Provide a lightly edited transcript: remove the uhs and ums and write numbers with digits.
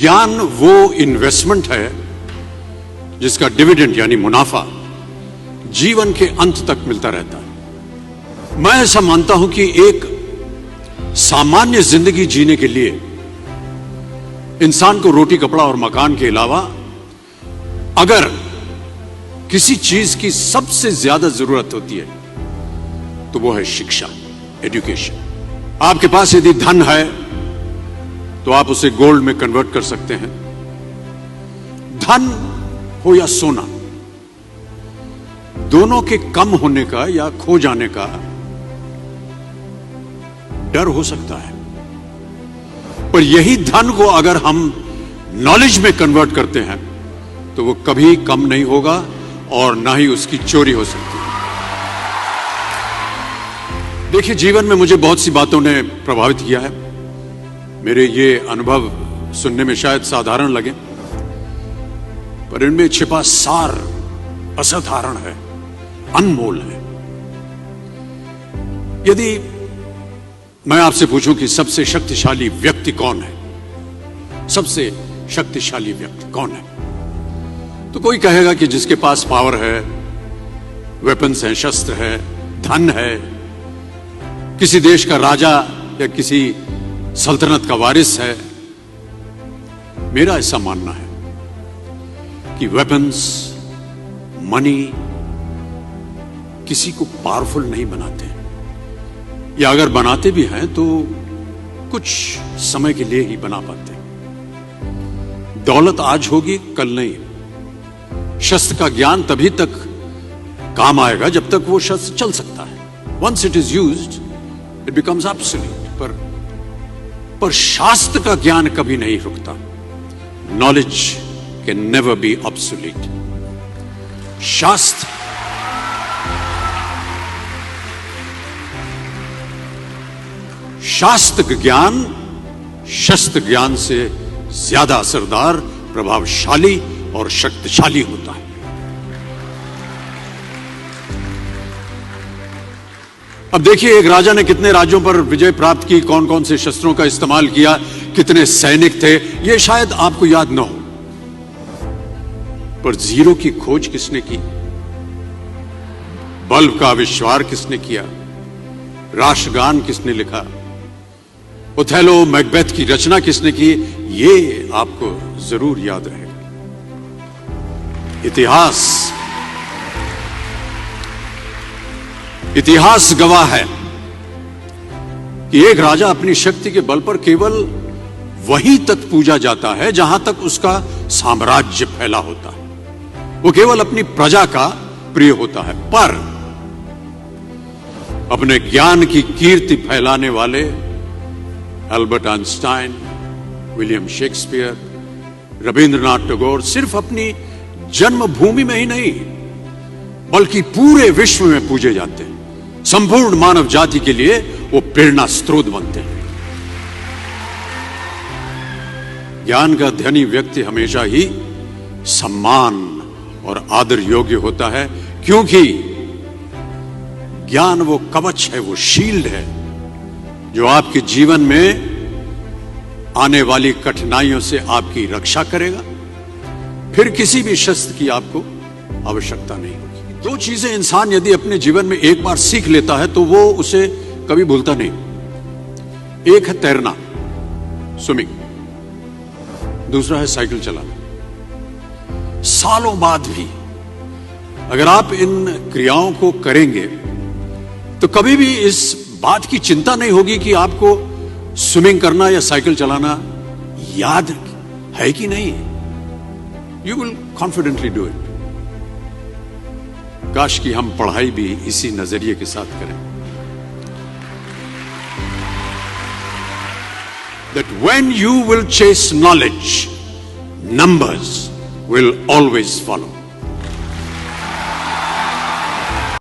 ज्ञान वो इन्वेस्टमेंट है जिसका डिविडेंड यानी मुनाफा जीवन के अंत तक मिलता रहता है। मैं ऐसा मानता हूं कि एक सामान्य जिंदगी जीने के लिए इंसान को रोटी कपड़ा और मकान के अलावा अगर किसी चीज की सबसे ज्यादा जरूरत होती है तो वो है शिक्षा, एजुकेशन। आपके पास यदि धन है तो आप उसे गोल्ड में कन्वर्ट कर सकते हैं। धन हो या सोना, दोनों के कम होने का या खो जाने का डर हो सकता है, पर यही धन को अगर हम नॉलेज में कन्वर्ट करते हैं तो वो कभी कम नहीं होगा और ना ही उसकी चोरी हो सकती है। देखिए, जीवन में मुझे बहुत सी बातों ने प्रभावित किया है। मेरे ये अनुभव सुनने में शायद साधारण लगे, पर इनमें छिपा सार असाधारण है, अनमोल है। यदि मैं आपसे पूछूं कि सबसे शक्तिशाली व्यक्ति कौन है, सबसे शक्तिशाली व्यक्ति कौन है, तो कोई कहेगा कि जिसके पास पावर है, वेपन्स हैं, शस्त्र है, धन है, किसी देश का राजा या किसी सल्तनत का वारिस है। मेरा ऐसा मानना है कि वेपन्स, मनी किसी को पावरफुल नहीं बनाते, या अगर बनाते भी हैं तो कुछ समय के लिए ही बना पाते हैं। दौलत आज होगी, कल नहीं। शस्त्र का ज्ञान तभी तक काम आएगा जब तक वो शस्त्र चल सकता है। Once it is used it becomes absolute. पर शास्त्र का ज्ञान कभी नहीं रुकता। Knowledge can never be obsolete. शास्त्र ज्ञान शस्त्र ज्ञान से ज्यादा असरदार, प्रभावशाली और शक्तिशाली होता है। अब देखिए, एक राजा ने कितने राज्यों पर विजय प्राप्त की, कौन कौन से शस्त्रों का इस्तेमाल किया, कितने सैनिक थे, यह शायद आपको याद न हो, पर जीरो की खोज किसने की, बल्ब का आविष्कार किसने किया, राष्ट्रगान किसने लिखा, ओथेलो मैकबेथ की रचना किसने की, ये आपको जरूर याद रहेगा। इतिहास गवाह है कि एक राजा अपनी शक्ति के बल पर केवल वहीं तक पूजा जाता है जहां तक उसका साम्राज्य फैला होता है। वो केवल अपनी प्रजा का प्रिय होता है। पर अपने ज्ञान की कीर्ति फैलाने वाले Albert Einstein, William Shakespeare, Rabindranath Tagore सिर्फ अपनी जन्मभूमि में ही नहीं बल्कि पूरे विश्व में पूजे जाते हैं। संपूर्ण मानव जाति के लिए वो प्रेरणा स्रोत बनते हैं। ज्ञान का धनी व्यक्ति हमेशा ही सम्मान और आदर योग्य होता है, क्योंकि ज्ञान वो कवच है, वो शील्ड है जो आपके जीवन में आने वाली कठिनाइयों से आपकी रक्षा करेगा। फिर किसी भी शस्त्र की आपको आवश्यकता नहीं होगी। दो चीजें इंसान यदि अपने जीवन में एक बार सीख लेता है तो वो उसे कभी भूलता नहीं। एक है तैरना, स्विमिंग, दूसरा है साइकिल चलाना। सालों बाद भी अगर आप इन क्रियाओं को करेंगे तो कभी भी इस बात की चिंता नहीं होगी कि आपको स्विमिंग करना या साइकिल चलाना याद है कि नहीं। You will confidently do it. काश कि हम पढ़ाई भी इसी नजरिए के साथ करें, that when you will chase knowledge, numbers will always follow.